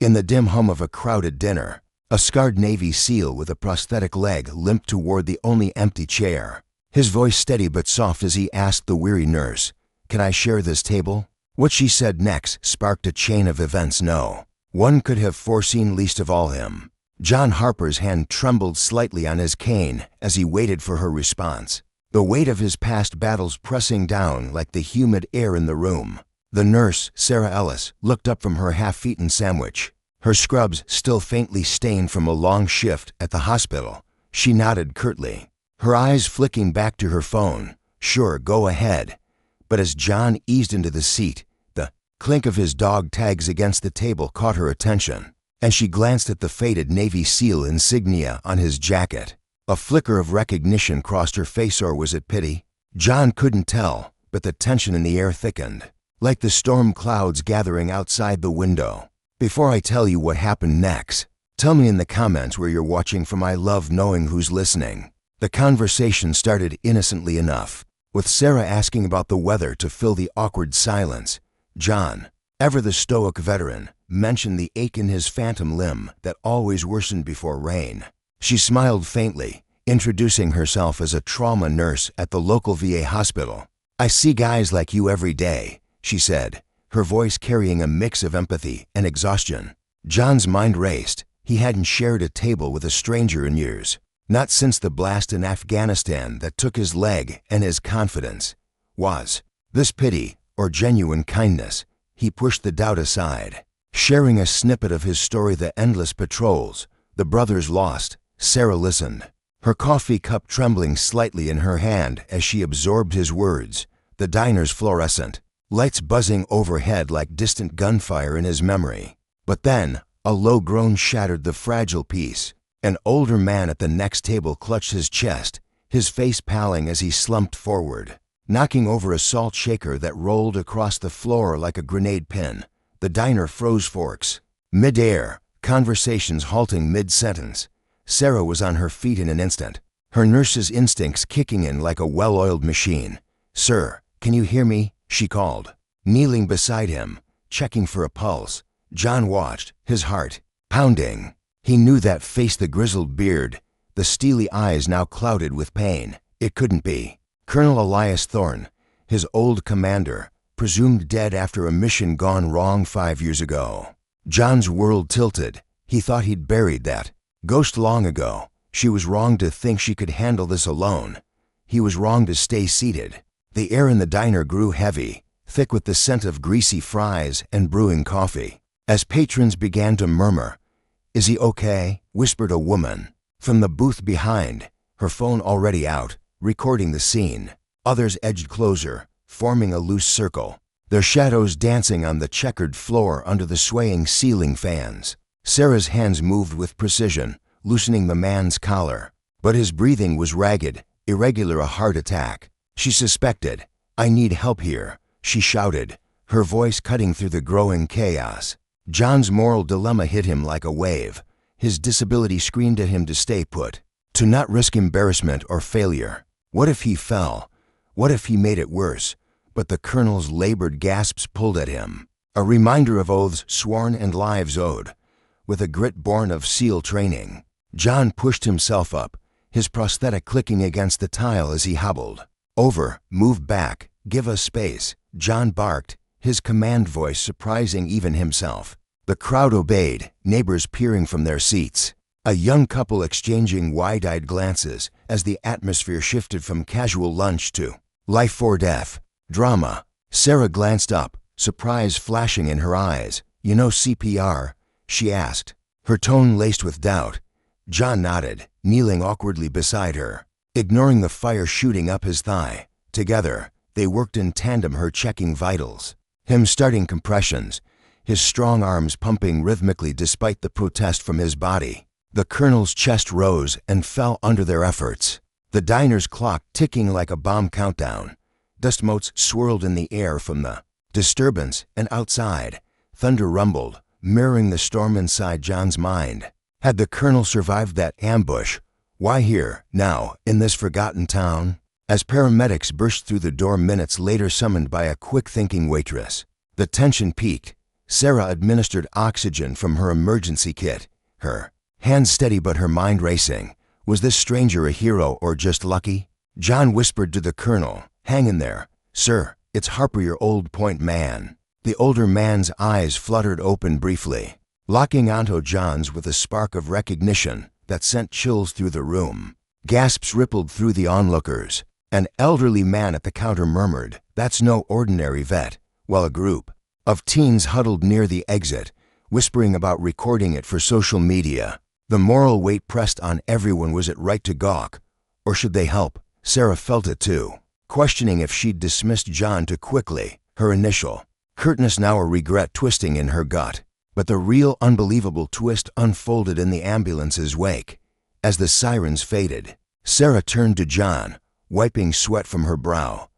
In the dim hum of a crowded dinner, a scarred Navy SEAL with a prosthetic leg limped toward the only empty chair. His voice steady but soft as he asked the weary nurse, "Can I share this table?" What she said next sparked a chain of events no one could have foreseen, least of all him. John Harper's hand trembled slightly on his cane as he waited for her response, the weight of his past battles pressing down like the humid air in the room. The nurse, Sarah Ellis, looked up from her half-eaten sandwich, her scrubs still faintly stained from a long shift at the hospital. She nodded curtly, her eyes flicking back to her phone. "Sure, go ahead." But as John eased into the seat, the clink of his dog tags against the table caught her attention, and she glanced at the faded Navy SEAL insignia on his jacket. A flicker of recognition crossed her face, or was it pity? John couldn't tell, but the tension in the air thickened, like the storm clouds gathering outside the window. Before I tell you what happened next, tell me in the comments where you're watching from. I love knowing who's listening. The conversation started innocently enough, with Sarah asking about the weather to fill the awkward silence. John, ever the stoic veteran, mentioned the ache in his phantom limb that always worsened before rain. She smiled faintly, introducing herself as a trauma nurse at the local VA hospital. "I see guys like you every day," she said, her voice carrying a mix of empathy and exhaustion. John's mind raced. He hadn't shared a table with a stranger in years, not since the blast in Afghanistan that took his leg and his confidence. Was this pity or genuine kindness? He pushed the doubt aside, sharing a snippet of his story, the endless patrols, the brothers lost. Sarah listened, her coffee cup trembling slightly in her hand as she absorbed his words, the diner's fluorescent lights buzzing overhead like distant gunfire in his memory. But then, a low groan shattered the fragile peace. An older man at the next table clutched his chest, his face paling as he slumped forward, knocking over a salt shaker that rolled across the floor like a grenade pin. The diner froze forks. Mid-air, conversations halting mid-sentence. Sarah was on her feet in an instant, her nurse's instincts kicking in like a well-oiled machine. "Sir, can you hear me?" she called, kneeling beside him, checking for a pulse. John watched, his heart pounding. He knew that face, the grizzled beard, the steely eyes now clouded with pain. It couldn't be. Colonel Elias Thorne, his old commander, presumed dead after a mission gone wrong 5 years ago. John's world tilted. He thought he'd buried that ghost long ago. She was wrong to think she could handle this alone. He was wrong to stay seated. The air in the diner grew heavy, thick with the scent of greasy fries and brewing coffee. As patrons began to murmur, "Is he okay?" whispered a woman from the booth behind, her phone already out, recording the scene. Others edged closer, forming a loose circle, their shadows dancing on the checkered floor under the swaying ceiling fans. Sarah's hands moved with precision, loosening the man's collar, but his breathing was ragged, irregular, a heart attack. She suspected. "I need help here," she shouted, her voice cutting through the growing chaos. John's moral dilemma hit him like a wave. His disability screamed at him to stay put, to not risk embarrassment or failure. What if he fell? What if he made it worse? But the colonel's labored gasps pulled at him, a reminder of oaths sworn and lives owed. With a grit born of SEAL training, John pushed himself up, his prosthetic clicking against the tile as he hobbled. "Over, move back, give us space," John barked, his command voice surprising even himself. The crowd obeyed, neighbors peering from their seats, a young couple exchanging wide-eyed glances as the atmosphere shifted from casual lunch to life or death drama. Sarah glanced up, surprise flashing in her eyes. "You know CPR?" she asked, her tone laced with doubt. John nodded, kneeling awkwardly beside her, ignoring the fire shooting up his thigh. Together, they worked in tandem, her checking vitals, him starting compressions, his strong arms pumping rhythmically despite the protest from his body. The colonel's chest rose and fell under their efforts, the diner's clock ticking like a bomb countdown. Dust motes swirled in the air from the disturbance, and outside, thunder rumbled, mirroring the storm inside John's mind. Had the colonel survived that ambush? Why here, now, in this forgotten town? As paramedics burst through the door minutes later, summoned by a quick-thinking waitress, the tension peaked. Sarah administered oxygen from her emergency kit, her hands steady but her mind racing. Was this stranger a hero or just lucky? John whispered to the colonel, "Hang in there, sir, it's Harper, your old point man." The older man's eyes fluttered open briefly, locking onto John's with a spark of recognition that sent chills through the room. Gasps rippled through the onlookers. An elderly man at the counter murmured, "That's no ordinary vet," while a group of teens huddled near the exit, whispering about recording it for social media. The moral weight pressed on everyone. Was it right to gawk, or should they help? Sarah felt it too, questioning if she'd dismissed John too quickly. Her initial curtness, now a regret twisting in her gut. But the real unbelievable twist unfolded in the ambulance's wake. As the sirens faded, Sarah turned to John, wiping sweat from her brow.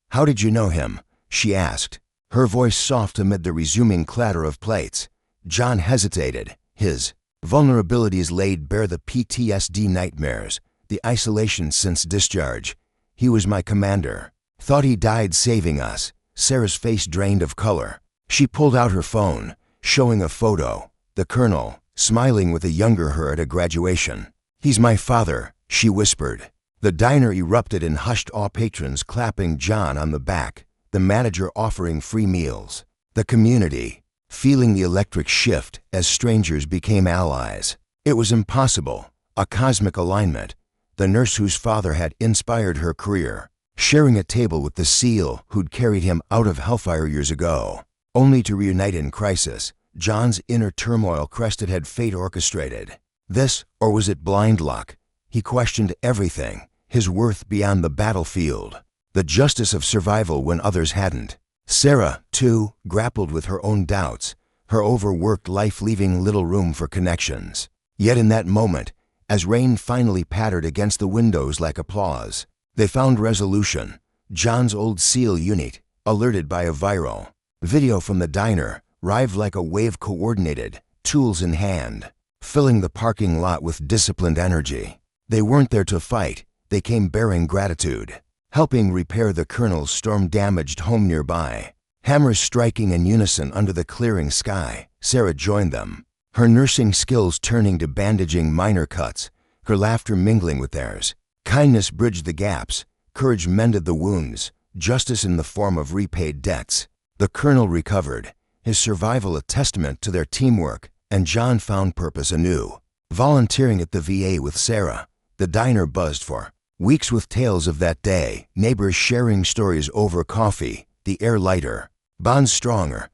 "How did you know him?" she asked, her voice soft amid the resuming clatter of plates. John hesitated. His vulnerabilities laid bare the PTSD nightmares, the isolation since discharge. "He was my commander. Thought he died saving us." Sarah's face drained of color. She pulled out her phone, showing a photo. The colonel, smiling with a younger her at a graduation. "He's my father," she whispered. The diner erupted in hushed awe, patrons clapping John on the back, the manager offering free meals. The community, feeling the electric shift as strangers became allies. It was impossible, a cosmic alignment. The nurse whose father had inspired her career, sharing a table with the SEAL who'd carried him out of hellfire years ago, only to reunite in crisis. John's inner turmoil crested. Had fate orchestrated this, or was it blind luck? He questioned everything, his worth beyond the battlefield, the justice of survival when others hadn't. Sarah, too, grappled with her own doubts, her overworked life leaving little room for connections. Yet in that moment, as rain finally pattered against the windows like applause, they found resolution. John's old SEAL unit, alerted by a viral video from the diner, arrived like a wave, coordinated, tools in hand, filling the parking lot with disciplined energy. They weren't there to fight, they came bearing gratitude, helping repair the colonel's storm-damaged home nearby. Hammers striking in unison under the clearing sky, Sarah joined them, her nursing skills turning to bandaging minor cuts, her laughter mingling with theirs. Kindness bridged the gaps, courage mended the wounds, justice in the form of repaid debts. The colonel recovered, his survival a testament to their teamwork, and John found purpose anew, volunteering at the VA with Sarah. The diner buzzed for weeks with tales of that day, neighbors sharing stories over coffee, the air lighter, bonds stronger,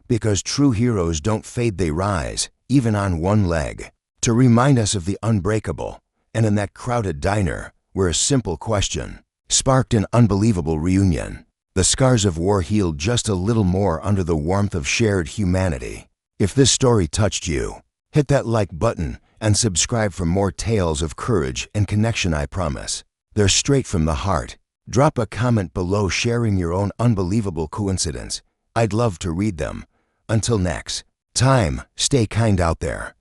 because true heroes don't fade, they rise, even on one leg, to remind us of the unbreakable. And in that crowded diner, where a simple question sparked an unbelievable reunion, the scars of war healed just a little more under the warmth of shared humanity. If this story touched you, hit that like button and subscribe for more tales of courage and connection. I promise, they're straight from the heart. Drop a comment below sharing your own unbelievable coincidence. I'd love to read them. Until next time, stay kind out there.